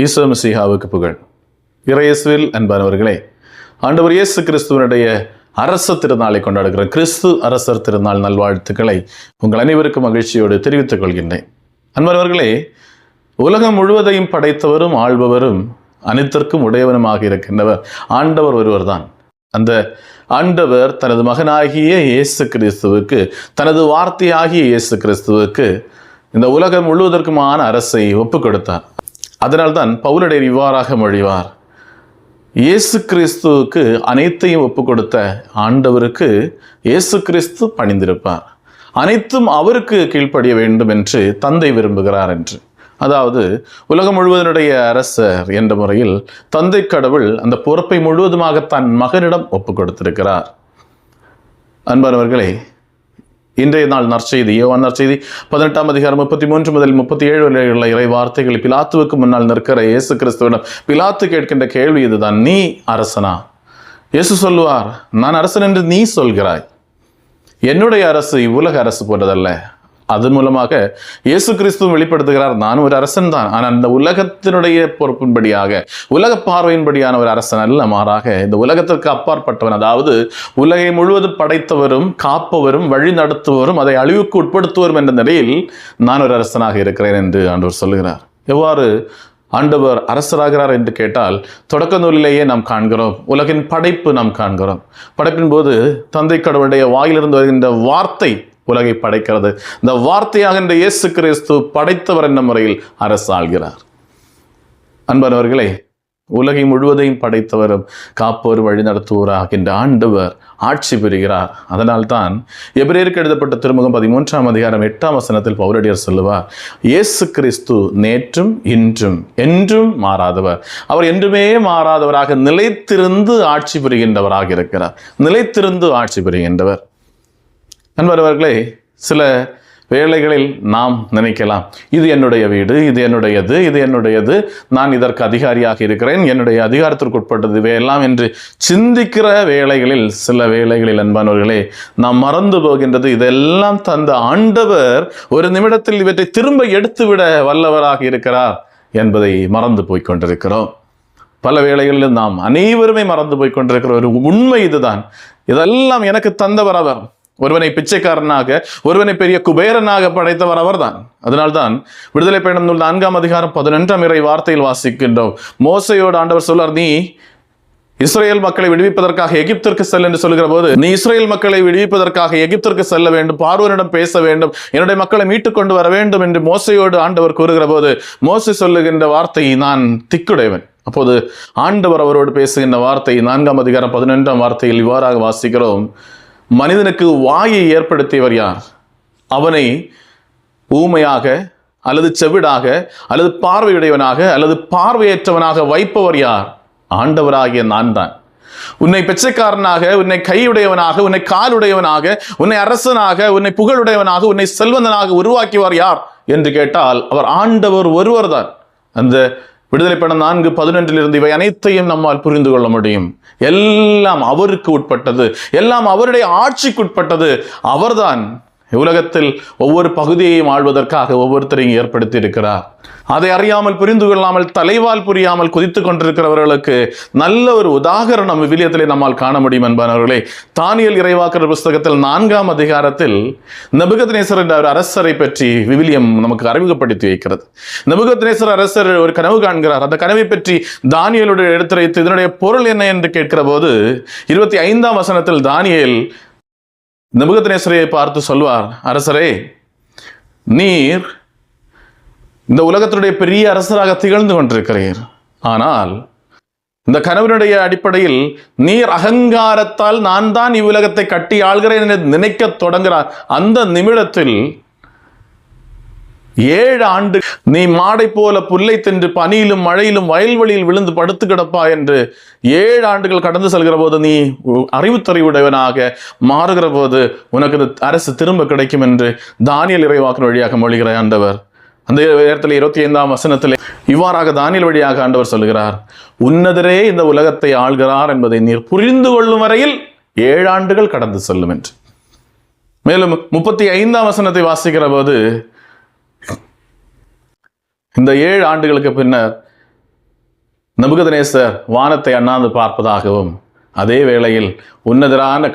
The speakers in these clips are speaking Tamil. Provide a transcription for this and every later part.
ஈசோ மிசிஹாவுக்கு புகழ். இறையேசுவில் அன்பானவர்களே, ஆண்டவர் இயேசு கிறிஸ்துவனுடைய அரச திருநாளை கொண்டாடுகிற கிறிஸ்து அரசர் திருநாள் நல்வாழ்த்துக்களை உங்கள் அனைவருக்கும் மகிழ்ச்சியோடு தெரிவித்துக் கொள்கின்றேன். அன்பானவர்களே, உலகம் முழுவதையும் படைத்தவரும் ஆள்பவரும் அனைத்திற்கும் உடையவனுமாக இருக்கின்றவர் ஆண்டவர் ஒருவர் தான். அந்த ஆண்டவர் தனது மகனாகிய இயேசு கிறிஸ்துவுக்கு, தனது வார்த்தையாகிய இயேசு கிறிஸ்துவுக்கு இந்த உலகம் முழுவதற்குமான அரசை ஒப்பு கொடுத்தார். அதனால்தான் பவுலடியார் இவ்வாறாக மொழிவார்: இயேசு கிறிஸ்துவுக்கு அனைத்தையும் ஒப்பு கொடுத்த ஆண்டவருக்கு இயேசு கிறிஸ்து பணிந்திருப்பார், அனைத்தும் அவருக்கு கீழ்ப்படிய வேண்டும் என்று தந்தை விரும்புகிறார் என்று. அதாவது உலகம் முழுவதனுடைய அரசர் என்ற முறையில் தந்தை கடவுள் அந்த பொறுப்பை முழுவதுமாக தன் மகனிடம் ஒப்பு கொடுத்திருக்கிறார். அன்பானவர்களே, இன்றைய நாள் நற்செய்தி, யோவான் நற்செய்தி 18ஆம் அதிகாரம் 33 முதல் 37 வரை உள்ள இறை வார்த்தைகள் பிலாத்துவுக்கு முன்னால் நிற்கிற இயேசு கிறிஸ்துவிடம் பிலாத்து கேட்கின்ற கேள்வி இதுதான்: நீ அரசனா? இயேசு சொல்லுவார்: நான் அரசன் என்று நீ சொல்கிறாய். என்னுடைய அரசு இவ்வுலக அரசு போன்றதல்ல. அதன் மூலமாக இயேசு கிறிஸ்துவும் வெளிப்படுத்துகிறார்: நான் ஒரு அரசன் தான், ஆனால் இந்த உலகத்தினுடைய பொறுப்பின்படியாக, உலக பார்வையின்படியான ஒரு அரசன் அல்ல, மாறாக இந்த உலகத்திற்கு அப்பாற்பட்டவன். அதாவது உலகை முழுவதும் படைத்தவரும் காப்பவரும் வழி நடத்துவரும் அதை அழிவுக்கு உட்படுத்துவரும் என்ற நிலையில் நான் ஒரு அரசனாக இருக்கிறேன் என்று ஆண்டவர் சொல்லுகிறார். எவ்வாறு ஆண்டவர் அரசராகிறார் என்று கேட்டால், தொடக்க நூலிலேயே நாம் காண்கிறோம். உலகின் படைப்பு நாம் காண்கிறோம். படைப்பின் போது தந்தை கடவுளுடைய வாயிலிருந்து வருகின்ற வார்த்தை உலகை படைக்கிறது. இந்த வார்த்தையாகின்ற இயேசு கிறிஸ்து படைத்தவர் என்ற முறையில் அரசு ஆள்கிறார். அன்பானவர்களே, உலகை முழுவதையும் படைத்தவரும் காப்பவரும் வழிநடத்துவோராகின்ற ஆண்டவர் ஆட்சி புரிகிறார். அதனால்தான் எபிரேயருக்கு எழுதப்பட்ட திருமுகம் 13ஆம் அதிகாரம் 8ஆம் வசனத்தில் பவுலடியார் சொல்லுவார்: இயேசு கிறிஸ்து நேற்றும் இன்றும் என்றும் மாறாதவர். அவர் என்றுமே மாறாதவராக நிலைத்திருந்து ஆட்சி புரிகின்றவராக இருக்கிறார். நிலைத்திருந்து ஆட்சி புரிகின்றவர். அன்பர்களே, சில வேளைகளில் நாம் நினைக்கலாம், இது என்னுடைய வீடு, இது என்னுடையது, இது என்னுடையது, நான் இதற்கு அதிகாரியாக இருக்கிறேன், என்னுடைய அதிகாரத்திற்கு உட்பட்டது இவையெல்லாம் என்று சிந்திக்கிற வேளைகளில், சில வேளைகளில் அன்பானவர்களே, நாம் மறந்து போகின்றது, இதெல்லாம் தந்த ஆண்டவர் ஒரு நிமிடத்தில் இவற்றை திரும்ப எடுத்துவிட வல்லவராக இருக்கிறார் என்பதை மறந்து போய் கொண்டிருக்கிறோம். பல வேளைகளில் நாம் அனைவருமே மறந்து போய் கொண்டிருக்கிற ஒரு உண்மை இதுதான்: இதெல்லாம் எனக்கு தந்தவர் அவர். ஒருவனை பிச்சைக்காரனாக, ஒருவனை பெரிய குபேரனாக படைத்தவர் அவர்தான். அதனால்தான் விடுதலை பயணம் நூல் 4ஆம் அதிகாரம் 11ஆம் இறை வார்த்தையில் வாசிக்கின்றோம். மோசையோடு ஆண்டவர் சொல்றார்: நீ இஸ்ரேல் மக்களை விடுவிப்பதற்காக எகிப்திற்கு செல் என்று சொல்கிற போது, நீ இஸ்ரேல் மக்களை விடுவிப்பதற்காக எகிப்திற்கு செல்ல வேண்டும், பார்வோனிடம் பேச வேண்டும், என்னுடைய மக்களை மீட்டுக் கொண்டு வர வேண்டும் என்று மோசையோடு ஆண்டவர் கூறுகிற போது, மோசை சொல்லுகின்ற வார்த்தை: நான் திக்குடையவன். அப்போது ஆண்டவர் அவரோடு பேசுகின்ற வார்த்தை 4ஆம் அதிகாரம் 11ஆம் வார்த்தையில் இவ்வாறாக வாசிக்கிறோம்: மனிதனுக்கு வாயை ஏற்படுத்தியவர் யார்? அவனை ஊமையாக அல்லது செவிடாக அல்லது பார்வையுடையவனாக அல்லது பார்வையற்றவனாக வைப்பவர் யார்? ஆண்டவராகிய நான் தான். உன்னை பிச்சைக்காரனாக, உன்னை கையுடையவனாக, உன்னை காலுடையவனாக, உன்னை அரசனாக, உன்னை புகழுடையவனாக, உன்னை செல்வந்தனாக உருவாக்கியவர் யார் என்று கேட்டால் அவர் ஆண்டவர் ஒருவர் தான். அந்த விடுதலை பயணம் 4:11 இவை அனைத்தையும் நம்மால் புரிந்து கொள்ள முடியும். எல்லாம் அவருக்கு உட்பட்டது, எல்லாம் அவருடைய ஆட்சிக்குட்பட்டது. அவர்தான் உலகத்தில் ஒவ்வொரு பகுதியையும் ஆள்வதற்காக ஒவ்வொருத்தரையும் ஏற்படுத்தி இருக்கிறார். அதை அறியாமல், புரிந்து கொள்ளாமல், தலைவால் புரியாமல் குதித்துக் கொண்டிருக்கிறவர்களுக்கு நல்ல ஒரு உதாரணம் விவிலியத்திலே நம்மால் காண முடியும். என்பவர்களே, தானியேல் இறைவாக்கினர் புஸ்தகத்தில் 4ஆம் அதிகாரத்தில் நெபுகத்நேசர் என்ற ஒரு அரசரை பற்றி விவிலியம் நமக்கு அறிமுகப்படுத்தி வைக்கிறது. நெபுகத்நேசர் அரசர் ஒரு கனவு காண்கிறார். அந்த கனவை பற்றி தானியேலுடைய எடுத்துரைத்து இதனுடைய பொருள் என்ன என்று கேட்கிற போது 25ஆம் வசனத்தில் தானியேல் நெபுகத்நேசரை பார்த்து சொல்வார்: அரசரே, நீர் இந்த உலகத்தினுடைய பெரிய அரசராக திகழ்ந்து கொண்டிருக்கிறீர். ஆனால் இந்த கனவினுடைய அடிப்படையில் நீர் அகங்காரத்தால் நான் தான் இவ்வுலகத்தை கட்டி ஆள்கிறேன் என்று நினைக்க தொடங்குகிறார். அந்த நிமிடத்தில் 7 ஆண்டு நீ மாடை போல புல்லை தின்று பனியிலும் மழையிலும் வயல்வெளியில் விழுந்து படுத்து கிடப்பா என்று 7 ஆண்டுகள் கடந்து செல்கிற போது நீ அறிவுத்துறையுடையவனாக மாறுகிற போது உனக்கு இந்த அரசு திரும்ப கிடைக்கும் என்று தானியேல் இறைவாக்கினர் வழியாக மொழிகிற ஆண்டவர். அந்த நேரத்தில் 25ஆம் வசனத்தில் இவ்வாறாக தானியேல் வழியாக ஆண்டவர் சொல்கிறார்: உன்னதரே இந்த உலகத்தை ஆள்கிறார் என்பதை நீர் புரிந்து கொள்ளும் வரையில் 7 ஆண்டுகள் கடந்து செல்லும் என்று. மேலும் 35ஆம் வசனத்தை வாசிக்கிற போது, இந்த 7 ஆண்டுகளுக்கு பின்னர் நபுகத்நேசர் வானத்தை அண்ணாந்து பார்ப்பதாகவும், அதே வேளையில் உன்னதரான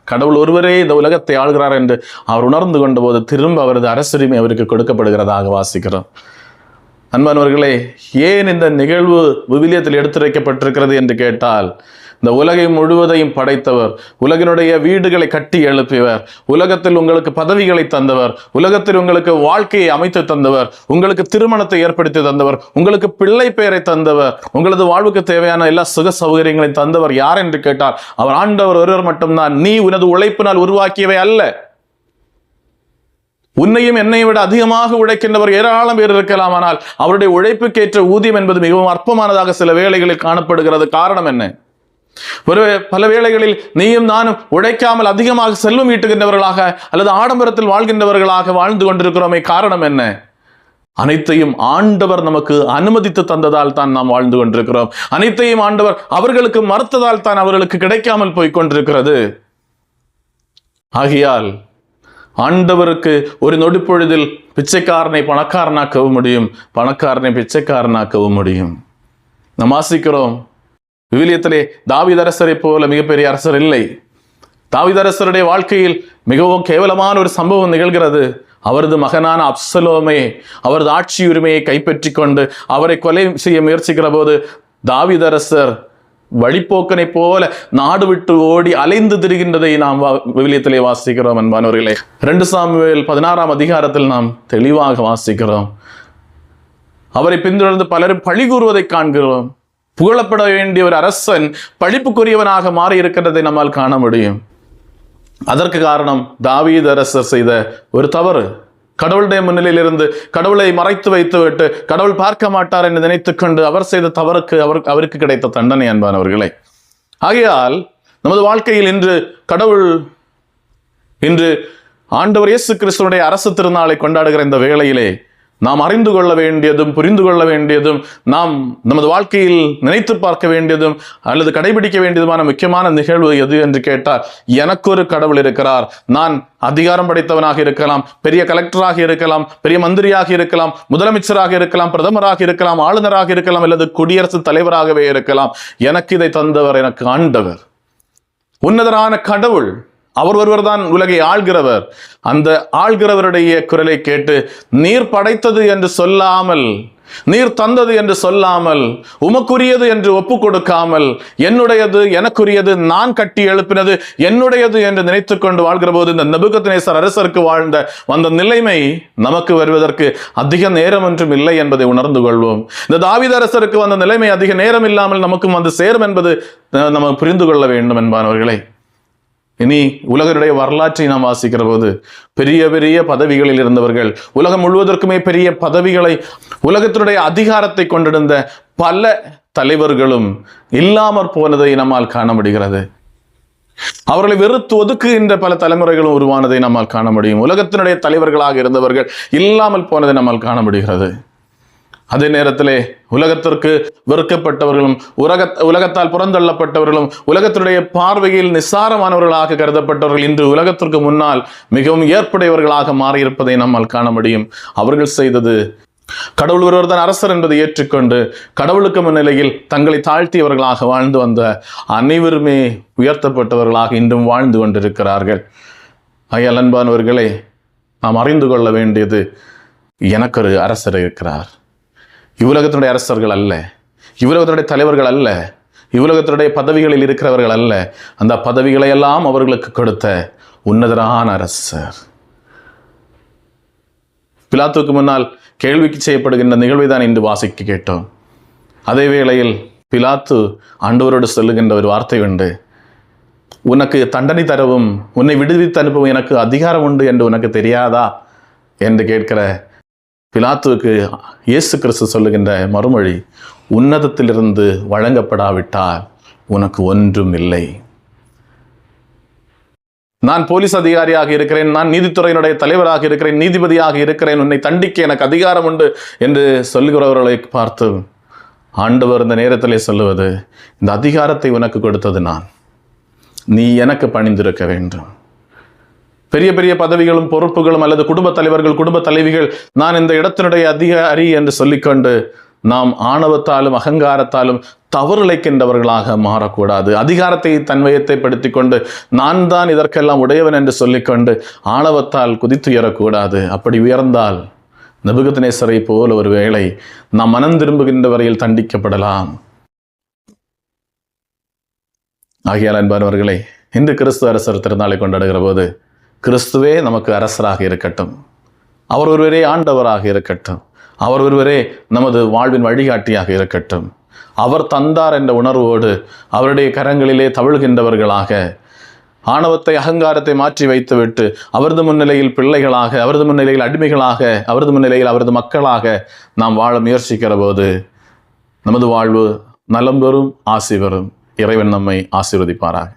கடவுள் ஒருவரே இந்த உலகத்தை ஆள்கிறார் என்று அவர் உணர்ந்து கொண்ட போது திரும்ப அவரது அரசுரிமை அவருக்கு கொடுக்கப்படுகிறதாக வாசிக்கிறோம். அன்பானவர்களே, ஏன் இந்த நிகழ்வு விவிலியத்தில் எடுத்துரைக்கப்பட்டிருக்கிறது என்று கேட்டால், இந்த உலகை முழுவதையும் படைத்தவர், உலகினுடைய வீடுகளை கட்டி எழுப்பியவர், உலகத்தில் உங்களுக்கு பதவிகளை தந்தவர், உலகத்தில் உங்களுக்கு வாழ்க்கையை அமைத்து தந்தவர், உங்களுக்கு திருமணத்தை ஏற்படுத்தி தந்தவர், உங்களுக்கு பிள்ளை பெயரை தந்தவர், உங்களது வாழ்வுக்கு தேவையான எல்லா சுக சௌகரியங்களையும் தந்தவர் யார் என்று கேட்டால் அவர் ஆண்டவர் ஒருவர் மட்டும்தான். நீ உனது உழைப்பினால் உருவாக்கியவை அல்ல. உன்னையும் என்னையும் விட அதிகமாக உழைக்கின்றவர் ஏராளம் பேர் இருக்கலாம். ஆனால் அவருடைய உழைப்புக்கேற்ற ஊதியம் என்பது மிகவும் அற்பமானதாக சில வேளைகளில் காணப்படுகிறது. காரணம் என்ன? பல வேளைகளில் நீயும் நானும் உழைக்காமல் அதிகமாக செல்வம் ஈட்டுகின்றவர்களாக அல்லது ஆடம்பரத்தில் வாழ்கின்றவர்களாக வாழ்ந்து கொண்டிருக்கிறோமே. காரணம் என்ன? அனைத்தையும் ஆண்டவர் நமக்கு அனுமதித்து தந்ததால் தான் நாம் வாழ்ந்து கொண்டிருக்கிறோம். அனைத்தையும் ஆண்டவர் அவர்களுக்கு மறுத்ததால் தான் அவர்களுக்கு கிடைக்காமல் போய்கொண்டிருக்கிறது. ஆகையால் ஆண்டவருக்கு ஒரு நொடிப்பொழுதில் பிச்சைக்காரனை பணக்காரனாக்கவும் முடியும், பணக்காரனை பிச்சைக்காரனாக்கவும் முடியும். நாம் வாசிக்கிறோம், விவிலியத்திலே தாவீது அரசரை போல மிகப்பெரிய அரசர் இல்லை. தாவீது அரசருடைய வாழ்க்கையில் மிகவும் கேவலமான ஒரு சம்பவம் நிகழ்கிறது. அவரது மகனான அப்சலோமே அவரது ஆட்சி உரிமையை கைப்பற்றி கொண்டு அவரை கொலை செய்ய முயற்சிக்கிற போது தாவீது அரசர் வழிப்போக்கனை போல நாடு விட்டு ஓடி அலைந்து திரிகின்றதை நாம் விவிலியத்திலே வாசிக்கிறோம். அன்பானவர்களே, 2 சாமுவேல் 16ஆம் அதிகாரத்தில் நாம் தெளிவாக வாசிக்கிறோம். அவரை பின்தொடர்ந்து பலரும் பழி கூறுவதை காண்கிறோம். புகழப்பட வேண்டிய ஒரு அரசன் பழிப்புக்குரியவனாக மாறி இருக்கின்றதை நம்மால் காண முடியும். அதற்கு காரணம் தாவீது அரசர் செய்த ஒரு தவறு. கடவுளுடைய முன்னிலையில் இருந்து கடவுளை மறைத்து வைத்துவிட்டு கடவுள் பார்க்க மாட்டார் என்று நினைத்துக் கொண்டு அவர் செய்த தவறுக்கு அவருக்கு கிடைத்த தண்டனை. அன்பானவர்களே, ஆகையால் நமது வாழ்க்கையில் இன்று ஆண்டவர் இயேசு கிறிஸ்துவினுடைய அரசு திருநாளை கொண்டாடுகிற இந்த வேளையிலே நாம் அறிந்து கொள்ள வேண்டியதும் புரிந்து கொள்ள வேண்டியதும் நாம் நமது வாழ்க்கையில் நினைத்து பார்க்க வேண்டியதும் அல்லது கடைபிடிக்க வேண்டியதுமான முக்கியமான நிகழ்வு எது என்று கேட்டால், எனக்கு ஒரு கடவுள் இருக்கிறார். நான் அதிகாரம் படைத்தவனாக இருக்கலாம், பெரிய கலெக்டராக இருக்கலாம், பெரிய மந்திரியாக இருக்கலாம், முதலமைச்சராக இருக்கலாம், பிரதமராக இருக்கலாம், ஆளுநராக இருக்கலாம், அல்லது குடியரசுத் தலைவராகவே இருக்கலாம். எனக்கு இதை தந்தவர் எனக்கு ஆண்டவர், உன்னதரான கடவுள். அவர் ஒருவர் தான் உலகை ஆள்கிறவர். அந்த ஆள்கிறவருடைய குரலை கேட்டு நீர் படைத்தது என்று சொல்லாமல், நீர் தந்தது என்று சொல்லாமல், உமக்குரியது என்று ஒப்பு கொடுக்காமல், என்னுடையது எனக்குரியது நான் கட்டி எழுப்பினது என்னுடையது என்று நினைத்துக் கொண்டு வாழ்கிற போது இந்த நெபுகத்நேசர் அரசருக்கு வந்த நிலைமை நமக்கு வருவதற்கு அதிக நேரம் ஒன்றும் இல்லை என்பதை உணர்ந்து கொள்வோம். இந்த தாவீது அரசருக்கு வந்த நிலைமை அதிக நேரம் இல்லாமல் நமக்கும் வந்து சேரும் என்பது நம்ம புரிந்து கொள்ள வேண்டும். என்பானவர்களே, இனி உலகனுடைய வரலாற்றை நாம் வாசிக்கிற போது பெரிய பெரிய பதவிகளில் இருந்தவர்கள், உலகம் முழுவதற்குமே பெரிய பதவிகளை, உலகத்தினுடைய அதிகாரத்தை கொண்டிருந்த பல தலைவர்களும் இல்லாமற் போனதை நம்மால் காண முடிகிறது. அவர்களை வெறுத்து ஒதுக்குகின்ற பல தலைமுறைகளும் உருவானதை நம்மால் காண முடியும். உலகத்தினுடைய தலைவர்களாக இருந்தவர்கள் இல்லாமல் போனதை நம்மால் காண முடிகிறது. அதே நேரத்திலே உலகத்திற்கு வெறுக்கப்பட்டவர்களும் உலகத்தால் புறந்தள்ளப்பட்டவர்களும் உலகத்தினுடைய பார்வையில் நிசாரமானவர்களாக கருதப்பட்டவர்கள் இன்று உலகத்திற்கு முன்னால் மிகவும் ஏற்புடையவர்களாக மாறியிருப்பதை நம்மால் காண முடியும். அவர்கள் செய்தது, கடவுள் ஒருவர் தான் அரசர் என்பதை ஏற்றுக்கொண்டு கடவுளுக்கு முன்னிலையில் தங்களை தாழ்த்தியவர்களாக வாழ்ந்து வந்த அனைவருமே உயர்த்தப்பட்டவர்களாக இன்றும் வாழ்ந்து கொண்டிருக்கிறார்கள். ஆகையால் அன்பானவர்களே, நாம் அறிந்து கொள்ள வேண்டியது, எனக்கு ஒரு அரசர் இருக்கிறார். இவ்வுலகத்தினுடைய அரசர்கள் அல்ல, இவ்வுலகத்தினுடைய தலைவர்கள் அல்ல, இவ்வுலகத்தினுடைய பதவிகளில் இருக்கிறவர்கள் அல்ல. அந்த பதவிகளை எல்லாம் அவர்களுக்கு கொடுத்த உன்னதரான அரசர். பிலாத்துவுக்கு முன்னால் கேள்விக்கு செய்யப்படுகின்ற நிகழ்வை தான் இன்று வாசிக்க கேட்டோம். அதே வேளையில் பிலாத்து ஆண்டவரோடு சொல்லுகின்ற ஒரு வார்த்தை உண்டு. உனக்கு தண்டனை தரவும் உன்னை விடுவித்து அனுப்பவும் எனக்கு அதிகாரம் உண்டு என்று உனக்கு தெரியாதா என்று கேட்கிற பிலாத்துவுக்கு இயேசு கிறிஸ்து சொல்லுகின்ற மறுமொழி, உன்னதத்திலிருந்து வழங்கப்படாவிட்டால் உனக்கு ஒன்றும் இல்லை. நான் போலீஸ் அதிகாரியாக இருக்கிறேன், நான் நீதித்துறையினுடைய தலைவராக இருக்கிறேன், நீதிபதியாக இருக்கிறேன், உன்னை தண்டிக்க எனக்கு அதிகாரம் உண்டு என்று சொல்லுகிறவர்களை பார்த்து ஆண்டவர் இந்த நேரத்திலே சொல்லுவது, இந்த அதிகாரத்தை உனக்கு கொடுத்தது நான், நீ எனக்கு பணிந்திருக்க வேண்டும். பெரிய பெரிய பதவிகளும் பொறுப்புகளும் அல்லது குடும்ப தலைவர்கள் குடும்ப தலைவிகள் நான் இந்த இடத்தினுடைய அதிகாரி என்று சொல்லிக்கொண்டு நாம் ஆணவத்தாலும் அகங்காரத்தாலும் தவறிழைக்கின்றவர்களாக மாறக்கூடாது. அதிகாரத்தை தன்வயத்தை படுத்தி கொண்டு நான் தான் இதற்கெல்லாம் உடையவன் என்று சொல்லிக்கொண்டு ஆணவத்தால் குதித்துயரக்கூடாது. அப்படி உயர்ந்தால் நெபுகத்நேசரை போல ஒரு வேளை நாம் மனம் திரும்புகின்ற வரையில் தண்டிக்கப்படலாம். ஆகையால் அன்பானவர்களே, இன்று கிறிஸ்து அரசர் திருநாளை கொண்டாடுகிற போது கிறிஸ்துவே நமக்கு அரசராக இருக்கட்டும், அவர் ஒருவரே ஆண்டவராக இருக்கட்டும், அவர் ஒருவரே நமது வாழ்வின் வழிகாட்டியாக இருக்கட்டும். அவர் தந்தார் என்ற உணர்வோடு அவருடைய கரங்களிலே தவிழ்கின்றவர்களாக, ஆணவத்தை அகங்காரத்தை மாற்றி வைத்துவிட்டு அவரது முன்னிலையில் பிள்ளைகளாக, அவரது முன்னிலையில் அடிமைகளாக, அவரது முன்னிலையில் அவரது மக்களாக நாம் வாழ முயற்சிக்கிற போது நமது வாழ்வு நலம் பெறும், ஆசி பெறும். இறைவன் நம்மை ஆசீர்வதிப்பாராக.